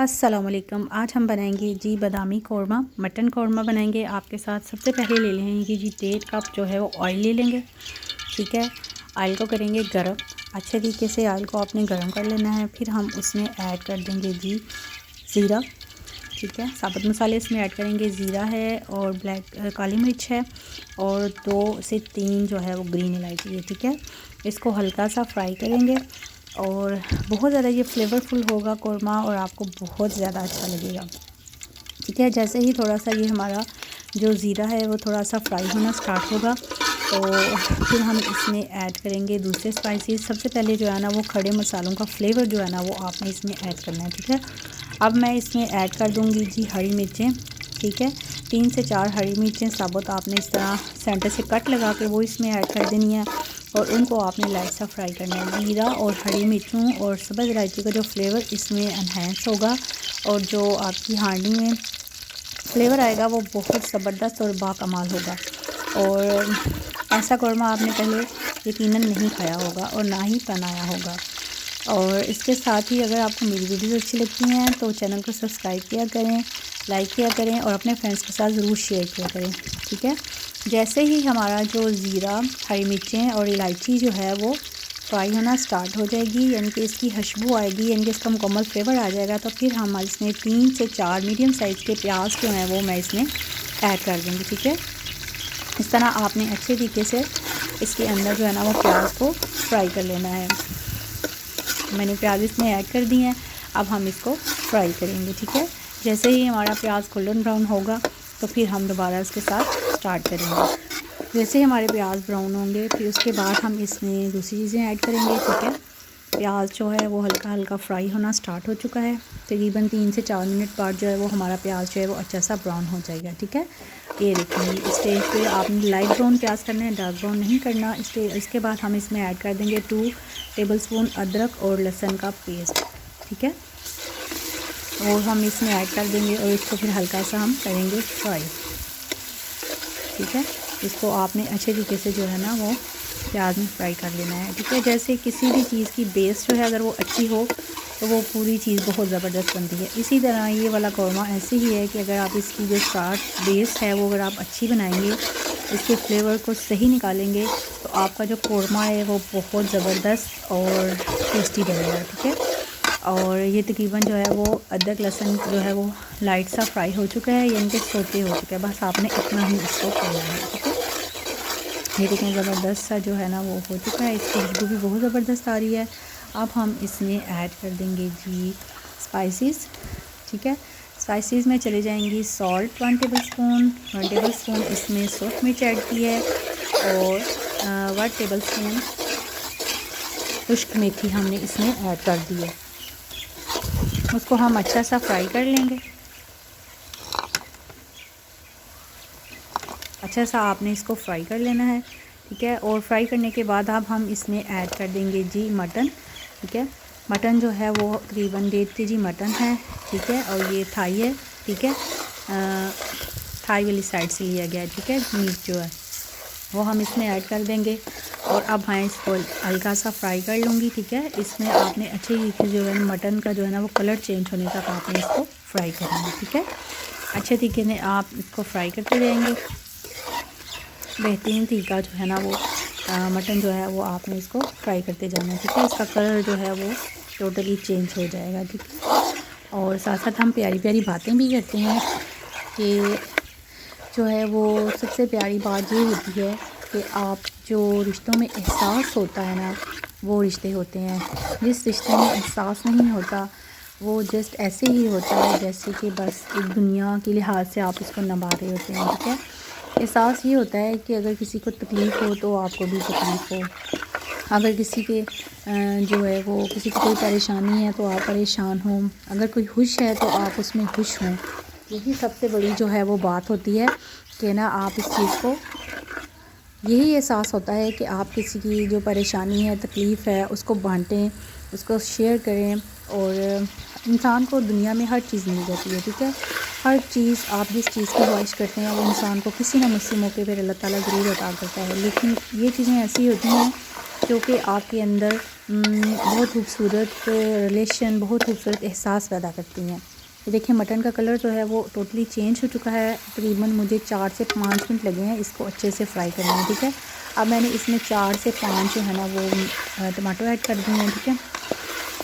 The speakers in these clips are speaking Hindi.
अस्सलाम वालेकुम। आज हम बनाएंगे जी बादामी कौरमा, मटन कौरमा बनाएंगे आपके साथ। सबसे पहले ले लेंगे जी 1.5 कप जो है वो ऑयल ले लेंगे। ठीक है, ऑयल को करेंगे गरम। अच्छे तरीके से ऑयल को आपने गरम कर लेना है। फिर हम उसमें ऐड कर देंगे जी ज़ीरा। ठीक है, साबुत मसाले इसमें ऐड करेंगे। ज़ीरा है और काली मिर्च है और 2 से 3 जो है वो ग्रीन इलायची है। ठीक है, इसको हल्का सा फ्राई करेंगे और बहुत ज़्यादा ये फ्लेवरफुल होगा कौरमा और आपको बहुत ज़्यादा अच्छा लगेगा। ठीक है, जैसे ही थोड़ा सा ये हमारा जो ज़ीरा है वो थोड़ा सा फ्राई होना स्टार्ट होगा तो फिर हम इसमें ऐड करेंगे दूसरे स्पाइसेस। सबसे पहले जो है ना वो खड़े मसालों का फ्लेवर जो है ना वो आपने इसमें ऐड करना है। ठीक है, अब मैं इसमें ऐड कर दूँगी जी हरी मिर्चें। ठीक है, 3 से 4 हरी मिर्चें साबुत आपने इस तरह सेंटर से कट लगा के वो इसमें ऐड कर देनी है और उनको आपने लाइट सा फ्राई करना है। जीरा और हरी मिर्चों और सब्ज़ इलायची का जो फ्लेवर इसमें एनहेंस होगा और जो आपकी हांडी में फ्लेवर आएगा वो बहुत ज़बरदस्त और बाकमाल होगा। और ऐसा कौरमा आपने पहले यकीनन नहीं खाया होगा और ना ही बनाया होगा। और इसके साथ ही अगर आपको मेरी वीडियोज़ अच्छी लगती हैं तो चैनल को सब्सक्राइब किया करें, लाइक किया करें और अपने फ्रेंड्स के साथ ज़रूर शेयर किया करें। ठीक है, जैसे ही हमारा जो ज़ीरा, हरी मिर्चें और इलायची जो है वो फ्राई होना स्टार्ट हो जाएगी, यानी कि इसकी खुशबू आएगी, यानी कि इसका मुकम्मल फ्लेवर आ जाएगा, तो फिर हम इसमें 3 से 4 मीडियम साइज़ के प्याज जो हैं वो मैं इसमें ऐड कर दूँगी। ठीक है, इस तरह आपने अच्छे तरीके से इसके अंदर जो है ना वो प्याज को फ्राई कर लेना है। मैंने प्याज इसमें ऐड कर दिए हैं, अब हम इसको फ्राई करेंगे। ठीक है, जैसे ही हमारा प्याज गोल्डन ब्राउन होगा तो फिर हम दोबारा इसके साथ स्टार्ट करेंगे। जैसे ही हमारे प्याज ब्राउन होंगे फिर उसके बाद हम इसमें दूसरी चीज़ें ऐड करेंगे। ठीक है, प्याज जो है वो हल्का हल्का फ्राई होना स्टार्ट हो चुका है। तकरीबन 3 से 4 मिनट बाद जो है वो हमारा प्याज जो है वो अच्छा सा ब्राउन हो जाएगा। ठीक है, ये देखेंगे इस स्टेज पे आपने लाइट ब्राउन प्याज करना है, डार्क ब्राउन नहीं करना। इसके बाद हम इसमें ऐड कर देंगे 2 टेबलस्पून अदरक और लहसुन का पेस्ट। ठीक है, और हम इसमें ऐड कर देंगे और इसको फिर हल्का सा हम करेंगे फ्राई। ठीक है, इसको आपने अच्छे तरीके से जो है ना वो प्याज में फ्राई कर लेना है। ठीक है, जैसे किसी भी चीज़ की बेस जो है अगर वो अच्छी हो तो वो पूरी चीज़ बहुत ज़बरदस्त बनती है। इसी तरह ये वाला कौरमा ऐसे ही है कि अगर आप इसकी जो स्टार्ट बेस है वो अगर आप अच्छी बनाएंगे, इसके फ्लेवर को सही निकालेंगे तो आपका जो कौरमा है वो बहुत ज़बरदस्त और टेस्टी बनेगा। ठीक है, और ये तकरीबन जो है वो अदरक लहसुन जो है वो लाइट सा फ्राई हो चुका है, यानी कि सोते हो चुका है, बस आपने इतना ही इसको करना है। ठीक है, ये देखें ज़बरदस्त सा जो है ना वो हो चुका है, इसकी खुशबू भी बहुत ज़बरदस्त आ रही है। अब हम इसमें ऐड कर देंगे जी स्पाइसेस। ठीक है, स्पाइसेस में चले जाएंगी सॉल्ट 1 टेबलस्पून इसमें सूख मिर्च ऐड की है और 1 टेबलस्पून खुश्क मेथी हमने इसमें ऐड कर दी है। उसको हम अच्छा सा फ्राई कर लेंगे। अच्छा सा आपने इसको फ्राई कर लेना है। ठीक है, और फ्राई करने के बाद अब हम इसमें ऐड कर देंगे जी मटन। ठीक है, मटन जो है वो तकरीबन 1.5 kg मटन है। ठीक है, और ये थाई है। ठीक है, थाई वाली साइड से लिया गया है। ठीक है, मीट जो है वो हम इसमें ऐड कर देंगे और अब मैं इसको हल्का सा फ्राई कर लूँगी। ठीक है, इसमें आपने अच्छे तरीके जो है मटन का जो है ना वो कलर चेंज होने तक आपने इसको फ्राई करना है। ठीक है, अच्छे तरीके से आप इसको फ्राई करते रहेंगे। बेहतरीन तरीका जो है ना वो मटन जो है वो आपने इसको फ्राई करते जाना है। ठीक है, इसका कलर जो है वो टोटली चेंज हो जाएगा। ठीक है, और साथ साथ हम प्यारी प्यारी बातें भी करते हैं कि जो है वो सबसे प्यारी बात ये होती है कि आप जो रिश्तों में एहसास होता है ना वो रिश्ते होते हैं। जिस रिश्ते में एहसास नहीं होता वो जस्ट ऐसे ही होता है जैसे कि बस एक दुनिया के लिहाज से आप इसको निभा रहे होते हैं। ठीक है, एहसास ये होता है कि अगर किसी को तकलीफ़ हो तो आपको भी तकलीफ़ हो, अगर किसी के जो है वो किसी को कोई परेशानी है तो आप परेशान हो, अगर कोई खुश है तो आप उसमें खुश हों। यही सबसे बड़ी जो है वो बात होती है कि ना आप इस चीज़ को यही एहसास होता है कि आप किसी की जो परेशानी है, तकलीफ़ है उसको बांटें, उसको शेयर करें। और इंसान को दुनिया में हर चीज़ मिल जाती है। ठीक है, हर चीज़ आप जिस चीज़ की ख्वाहिश करते हैं वो इंसान को किसी न किसी मौके पर अल्लाह ताला ज़रूर अता करता है। लेकिन ये चीज़ें ऐसी होती हैं जो कि आपके अंदर बहुत खूबसूरत रिलेशन, बहुत खूबसूरत एहसास पैदा करती हैं। तो देखिए मटन का कलर जो है वो टोटली चेंज हो चुका है। तकरीबन मुझे 4 से 5 मिनट लगे हैं इसको अच्छे से फ्राई करने में, ठीक है। अब मैंने इसमें 4 से 5 जो है ना वो टमाटो ऐड कर दिए हैं, ठीक है।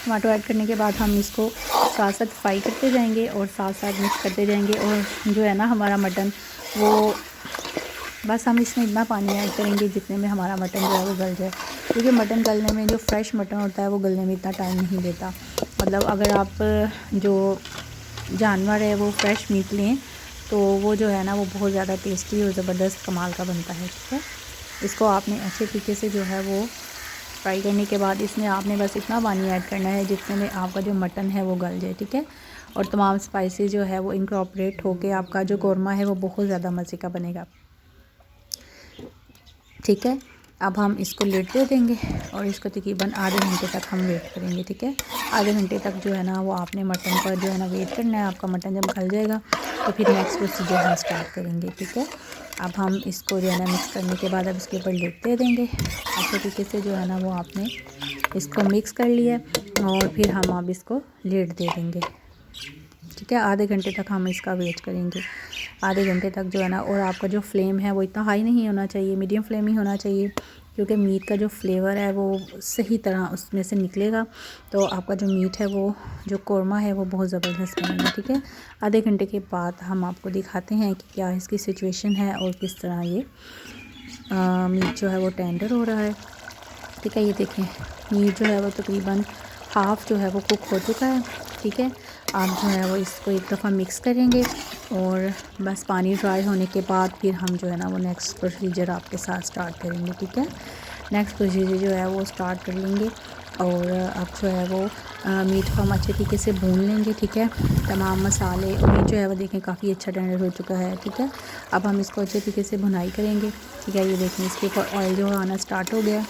टमाटो ऐड करने के बाद हम इसको साथ साथ फ्राई करते जाएंगे और साथ साथ मिक्स करते जाएंगे। और जो है ना हमारा मटन वो बस हम इसमें इतना पानी ऐड करेंगे जितने में हमारा मटन जो है वो गल जाए, क्योंकि मटन गलने में, जो फ्रेश मटन होता है वो गलने में इतना टाइम नहीं लेता। मतलब अगर आप जो जानवर है वो फ्रेश मीट लें तो वो जो है ना वो बहुत ज़्यादा टेस्टी और ज़बरदस्त कमाल का बनता है, ठीक है। इसको आपने अच्छे तरीके से जो है वो फ्राई करने के बाद इसमें आपने बस इतना पानी ऐड करना है जितने में आपका जो मटन है वो गल जाए, ठीक है। और तमाम स्पाइसेस जो है वो इनकॉर्पोरेट होके आपका जो कौरमा है वो बहुत ज़्यादा मज़े का बनेगा, ठीक है। अब हम इसको लिड दे देंगे और इसको तकरीबन आधे घंटे तक हम वेट करेंगे, ठीक है। आधे घंटे तक जो है ना वो आपने मटन पर जो है ना वेट करना है। आपका मटन जब गल जाएगा तो फिर नेक्स्ट प्रोसीजर हम स्टार्ट करेंगे, ठीक है। अब हम इसको जो है ना मिक्स करने के बाद अब इसके ऊपर लिड दे देंगे। अच्छे तरीके से जो है ना वो आपने इसको मिक्स कर लिया और फिर हम अब इसको लिड दे देंगे, ठीक है। आधे घंटे तक हम इसका वेट करेंगे। आधे घंटे तक जो है ना, और आपका जो फ्लेम है वो इतना हाई नहीं होना चाहिए, मीडियम फ्लेम ही होना चाहिए, क्योंकि मीट का जो फ्लेवर है वो सही तरह उसमें से निकलेगा। तो आपका जो मीट है वो जो कौरमा है वो बहुत ज़बरदस्त बनेगा, ठीक है। आधे घंटे के बाद हम आपको दिखाते हैं कि क्या इसकी सिचुएशन है और किस तरह ये मीट जो है वो टेंडर हो रहा है, ठीक है। ये देखें मीट जो है वो तकरीबन हाफ़ जो है वो कुक हो चुका है, ठीक है। आप जो है वो इसको एक दफ़ा मिक्स करेंगे और बस पानी ड्राई होने के बाद फिर हम जो है ना वो नेक्स्ट प्रोसीजर आपके साथ स्टार्ट करेंगे, ठीक है। नेक्स्ट प्रोसीजर जो है वो स्टार्ट कर लेंगे और अब जो है वो मीट को हम अच्छे तरीके से भून लेंगे, ठीक है। तमाम मसाले और मीट जो है वो देखें काफ़ी अच्छा टेंडर हो चुका है, ठीक है। अब हम इसको अच्छे तरीके से भुनाई करेंगे, ठीक है। ये देखें इसके ऊपर ऑयल जो आना स्टार्ट हो गया,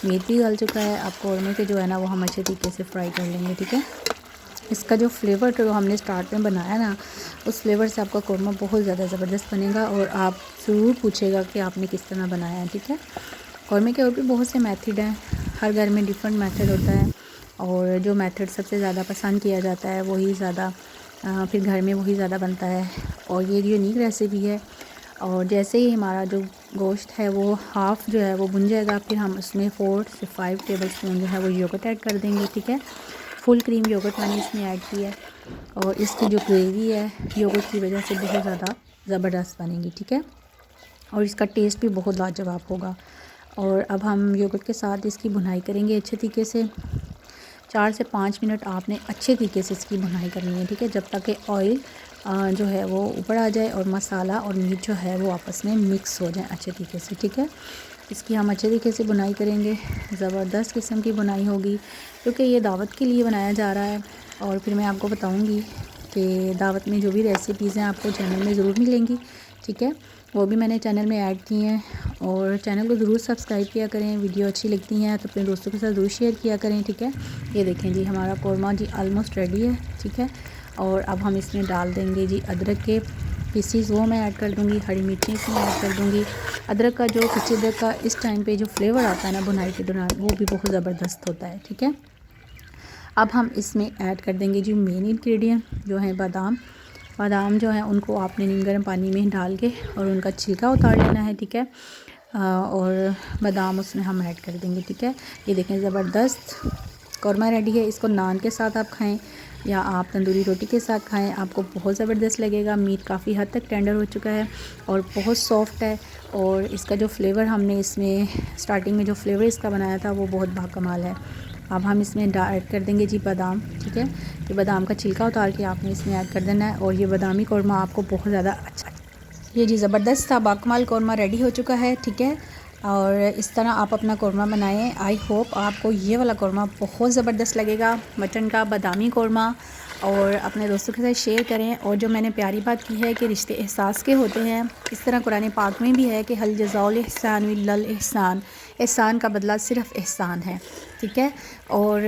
मीट भी गल चुका है। अब कौरमे के जो है ना वो हम अच्छे तरीके से फ्राई कर लेंगे, ठीक है। इसका जो फ्लेवर जो हमने स्टार्ट में बनाया ना, उस फ्लेवर से आपका कौरमा बहुत ज़्यादा ज़बरदस्त बनेगा और आप ज़रूर पूछेगा कि आपने किस तरह बनाया है, ठीक है। कौरमे के और भी बहुत से मेथड हैं, हर घर में डिफरेंट मेथड होता है और जो मेथड सबसे ज़्यादा पसंद किया जाता है वही ज़्यादा फिर घर में वही ज़्यादा बनता है। और ये यूनिक रेसिपी है। और जैसे ही हमारा जो गोश्त है वो हाफ़ जो है वो भुन जाएगा, फिर हम उसमें 4 से 5 टेबल स्पून जो है वो योगर्ट ऐड कर देंगे, ठीक है। फुल क्रीम योगर्ट मैंने इसमें ऐड की है और इसकी जो ग्रेवी है योगर्ट की वजह से बहुत ज़्यादा ज़बरदस्त बनेगी, ठीक है। और इसका टेस्ट भी बहुत लाजवाब होगा। और अब हम योगर्ट के साथ इसकी भुनाई करेंगे अच्छे तरीके से। 4 से 5 मिनट आपने अच्छे तरीके से इसकी भुनाई करनी है, ठीक है, जब तक कि ऑयल जो है वो ऊपर आ जाए और मसाला और मीट जो है वो आपस में मिक्स हो जाए अच्छे तरीके से, ठीक है। इसकी हम अच्छे तरीके से बुनाई करेंगे, ज़बरदस्त किस्म की बुनाई होगी, क्योंकि ये दावत के लिए बनाया जा रहा है। और फिर मैं आपको बताऊंगी कि दावत में जो भी रेसिपीज़ हैं आपको चैनल में ज़रूर मिलेंगी, ठीक है। वो भी मैंने चैनल में ऐड की हैं और चैनल को ज़रूर सब्सक्राइब किया करें। वीडियो अच्छी लगती हैं तो अपने दोस्तों के साथ ज़रूर शेयर किया करें, ठीक है। ये देखें जी हमारा कौरमा जी ऑलमोस्ट रेडी है, ठीक है। और अब हम इसमें डाल देंगे जी अदरक के पीसीज, वो मैं ऐड कर दूँगी, हरी मिर्ची इसमें ऐड कर दूँगी। अदरक का जो कच्चे अदरक का इस टाइम पे जो फ्लेवर आता है ना बुनाई के दौरान, वो भी बहुत ज़बरदस्त होता है, ठीक है। अब हम इसमें ऐड कर देंगे जी मेन इंग्रेडिएंट जो है बादाम। बादाम जो है उनको आपने नीम गर्म पानी में डाल के और उनका छिलका उतार लेना है, ठीक है। और बादाम उसमें हम ऐड कर देंगे, ठीक है। ये देखें ज़बरदस्त कौरमा रेडी है। इसको नान के साथ आप खाएं या आप तंदूरी रोटी के साथ खाएं, आपको बहुत ज़बरदस्त लगेगा। मीट काफ़ी हद तक टेंडर हो चुका है और बहुत सॉफ्ट है। और इसका जो फ्लेवर हमने इसमें स्टार्टिंग में जो फ्लेवर इसका बनाया था वो बहुत बाकमाल है। अब हम इसमें ऐड कर देंगे जी बादाम, ठीक है। ये बादाम का छिलका उतार के आपने इसमें ऐड कर देना है और ये बादामी कौरमा आपको बहुत ज़्यादा अच्छा, ये जी ज़बरदस्त सा बाकमाल कौरमा रेडी हो चुका है, ठीक है। और इस तरह आप अपना कौरमा बनाएं। आई होप आपको ये वाला कौरमा बहुत ज़बरदस्त लगेगा, मटन का बादामी कौरमा। और अपने दोस्तों के साथ शेयर करें। और जो मैंने प्यारी बात की है कि रिश्ते एहसास के होते हैं, इस तरह कुरान पाक में भी है कि हल जज़ाउल इहसान इल्लल इहसान, एहसान का बदला सिर्फ़ एहसान है, ठीक है। और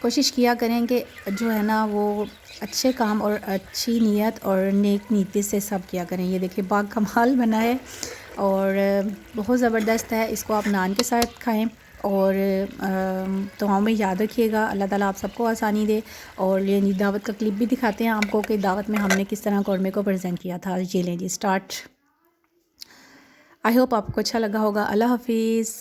कोशिश किया करें कि जो है ना वो अच्छे काम और अच्छी नीयत और नेक नीति से सब किया करें। ये देखिए बाकमाल बना है और बहुत ज़बरदस्त है। इसको आप नान के साथ खाएं और दुआओं में याद रखिएगा। अल्लाह ताला आप सबको आसानी दे। और ये दावत का क्लिप भी दिखाते हैं आपको कि दावत में हमने किस तरह कौरमे को प्रेजेंट किया था। ये लें जी स्टार्ट। आई होप आपको अच्छा लगा होगा। अल्लाह हाफिज़।